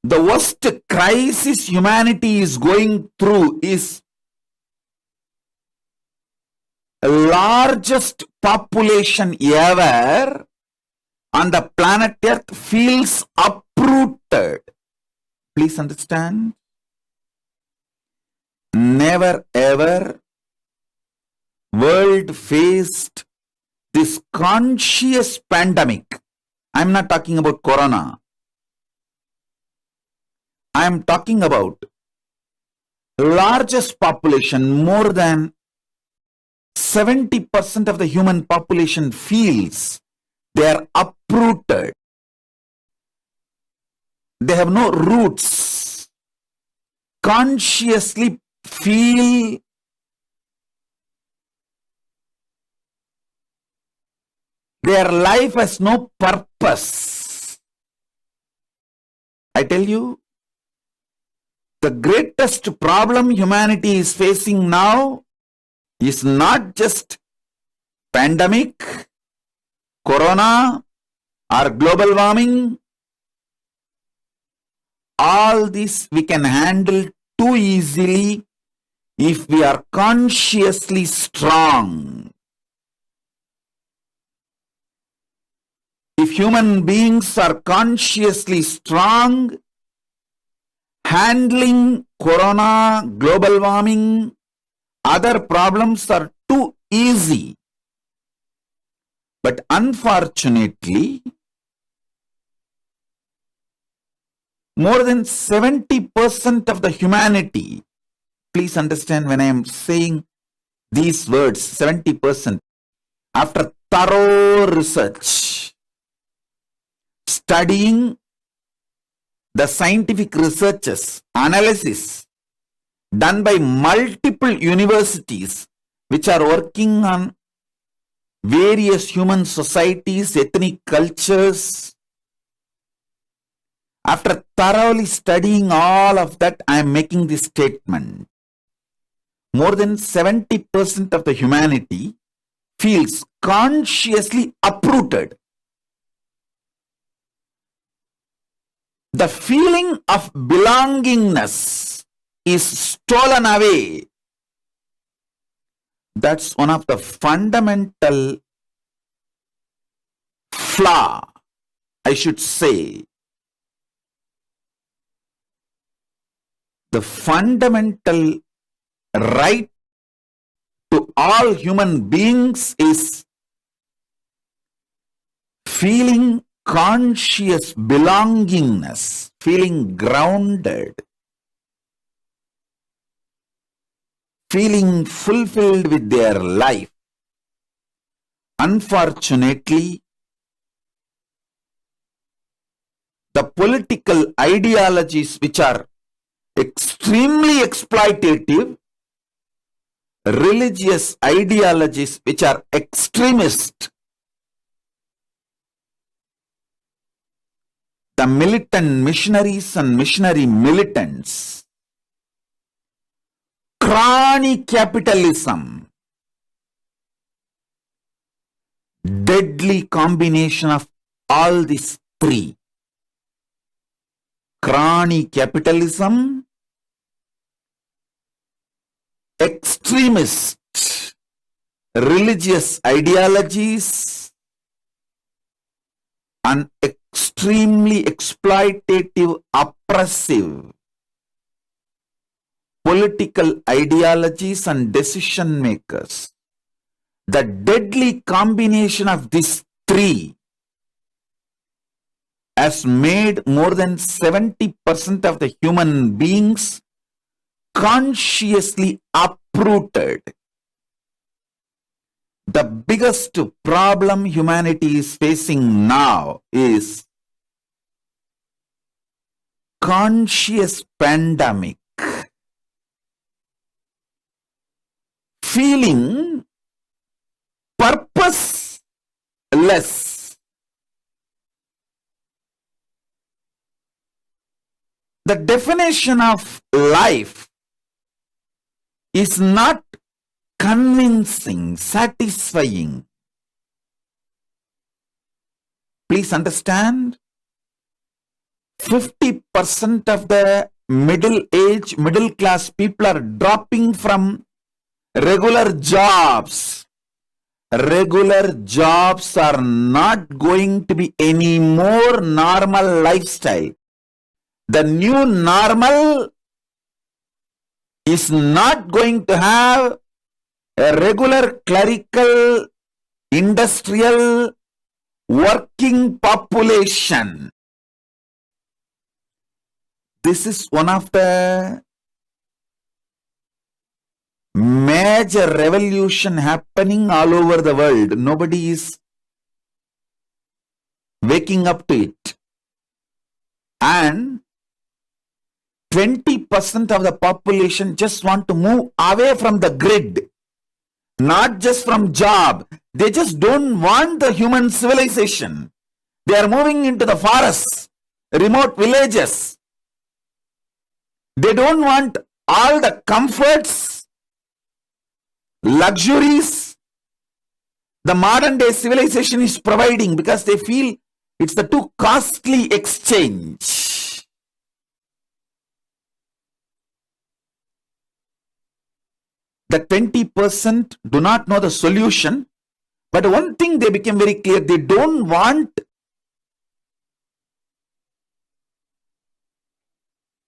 The worst crisis humanity is going through is the largest population ever on the planet Earth feels uprooted. Please understand. Never ever world faced this conscious pandemic. I'm not talking about corona. I'm talking about largest population, more than 70% of the human population feels they are uprooted. They have no roots. Consciously feel their life has no purpose. I tell you, the greatest problem humanity is facing now is not just pandemic, corona, or global warming. All this we can handle too easily if we are consciously strong. If human beings are consciously strong, handling corona, global warming, other problems are too easy. But unfortunately, more than 70% of the humanity, please understand when I am saying these words, 70%, after thorough research, studying the scientific researches, analysis done by multiple universities which are working on various human societies, ethnic cultures. After thoroughly studying all of that, I am making this statement. More than 70% of the humanity feels consciously uprooted. The feeling of belongingness is stolen away. That's one of the fundamental flaw, I should say. The fundamental right to all human beings is feeling conscious belongingness, feeling grounded, feeling fulfilled with their life. Unfortunately, the political ideologies which are extremely exploitative, religious ideologies which are extremist, the militant missionaries and missionary militants, crony capitalism, deadly combination of all these three. Crony capitalism, extremist religious ideologies, and extremely exploitative, oppressive political ideologies and decision makers. The deadly combination of these three has made more than 70% of the human beings consciously uprooted. The biggest problem humanity is facing now is conscious pandemic. Feeling purposeless. The definition of life is not convincing, satisfying. Please understand. 50% of the middle class people are dropping from regular jobs. Regular jobs are not going to be any more normal lifestyle. The new normal is not going to have a regular clerical, industrial, working population. This is one of the major revolution happening all over the world. Nobody is waking up to it. And 20% of the population just want to move away from the grid. Not just from job. They just don't want the human civilization. They are moving into the forests, remote villages. They don't want all the comforts, luxuries the modern day civilization is providing, because they feel it's the too costly exchange. The 20% do not know the solution, but one thing they became very clear: they don't want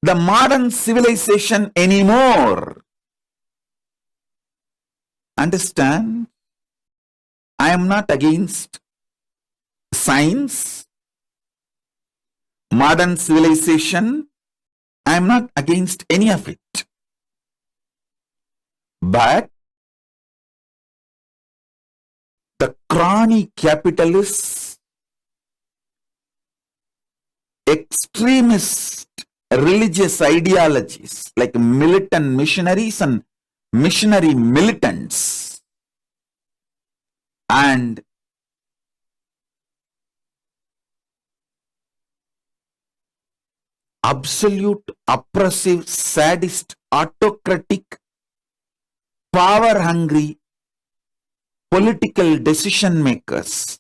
the modern civilization anymore. Understand? I am not against science, modern civilization. I am not against any of it. But the crony capitalists, extremist religious ideologies like militant missionaries and missionary militants, and absolute oppressive, sadist, autocratic, power-hungry political decision makers,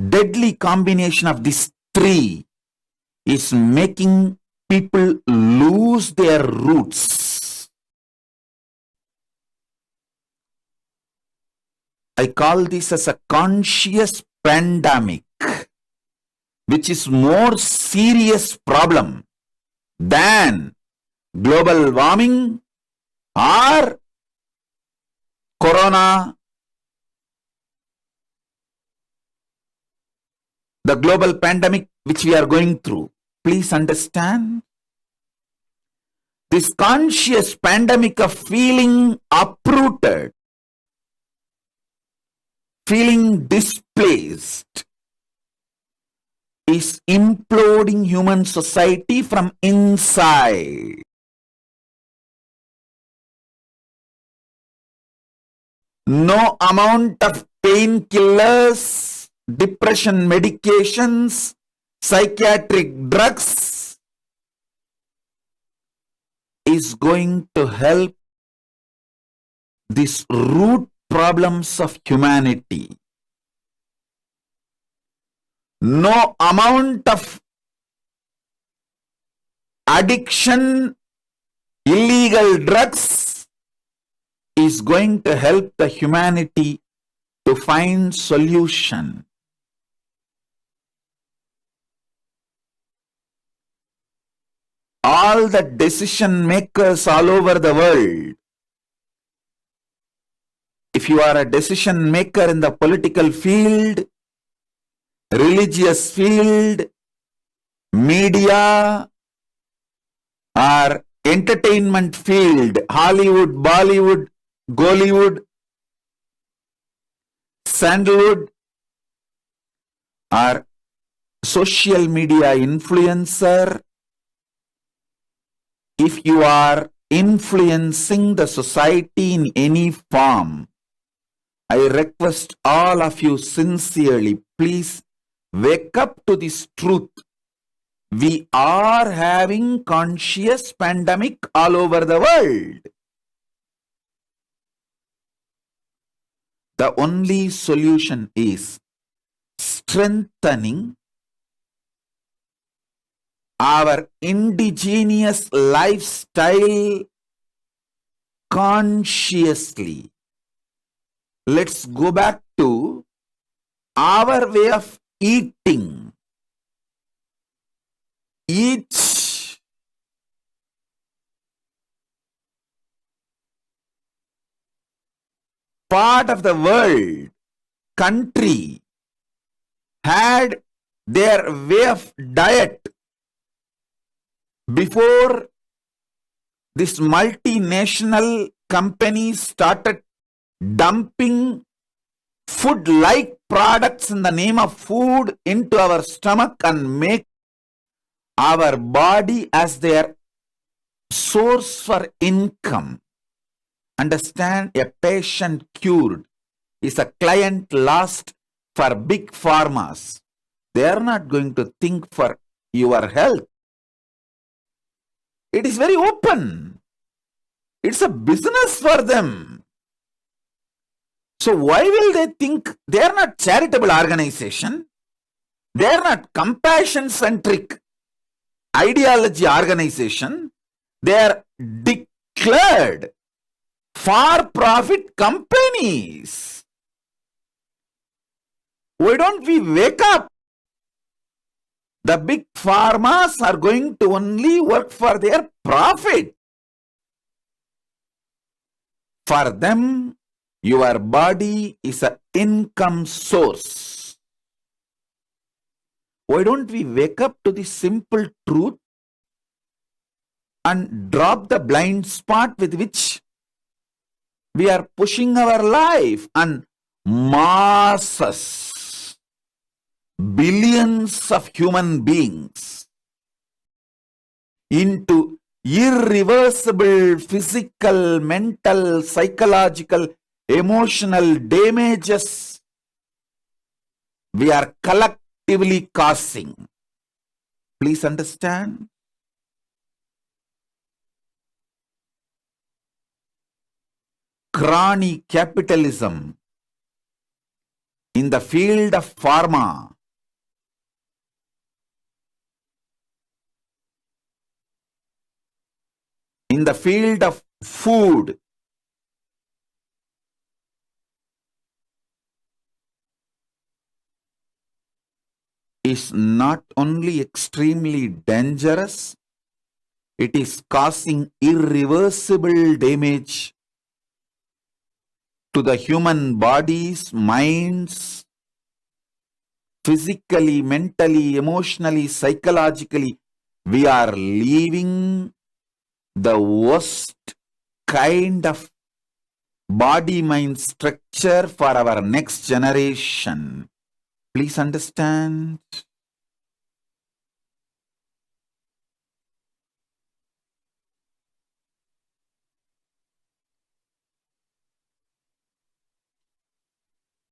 deadly combination of these three is making people lose their roots. I call this as a conscious pandemic, which is more serious problem than global warming or corona, the global pandemic which we are going through. Please understand, this conscious pandemic of feeling uprooted, feeling displaced, is imploding human society from inside. No amount of painkillers, depression medications, psychiatric drugs is going to help these root problems of humanity. No amount of addiction, illegal drugs is going to help the humanity to find solution. All the decision makers all over the world, if you are a decision maker in the political field, religious field, media, or entertainment field, Hollywood, Bollywood, Gollywood, Sandalwood, or social media influencer, if you are influencing the society in any form, I request all of you sincerely, please wake up to this truth. We are having conscious pandemic all over the world. The only solution is strengthening our indigenous lifestyle consciously. Let's go back to our way of eating. Each part of the world, country, had their way of diet before this multinational companies started dumping food-like products in the name of food into our stomach and make our body as their source for income. Understand, a patient cured is a client lost for big pharmas. They are not going to think for your health. It is very open. It's a business for them. So why will they think? They are not charitable organization. They are not compassion-centric ideology organization. They are declared for-profit companies. Why don't we wake up? The big pharmas are going to only work for their profit. For them, your body is an income source. Why don't we wake up to the simple truth and drop the blind spot with which we are pushing our life and masses, billions of human beings into irreversible physical, mental, psychological, emotional damages we are collectively causing. Please understand. Crony capitalism in the field of pharma, in the field of food, is not only extremely dangerous, it is causing irreversible damage to the human bodies, minds, physically, mentally, emotionally, psychologically. We are living the worst kind of body-mind structure for our next generation. Please understand.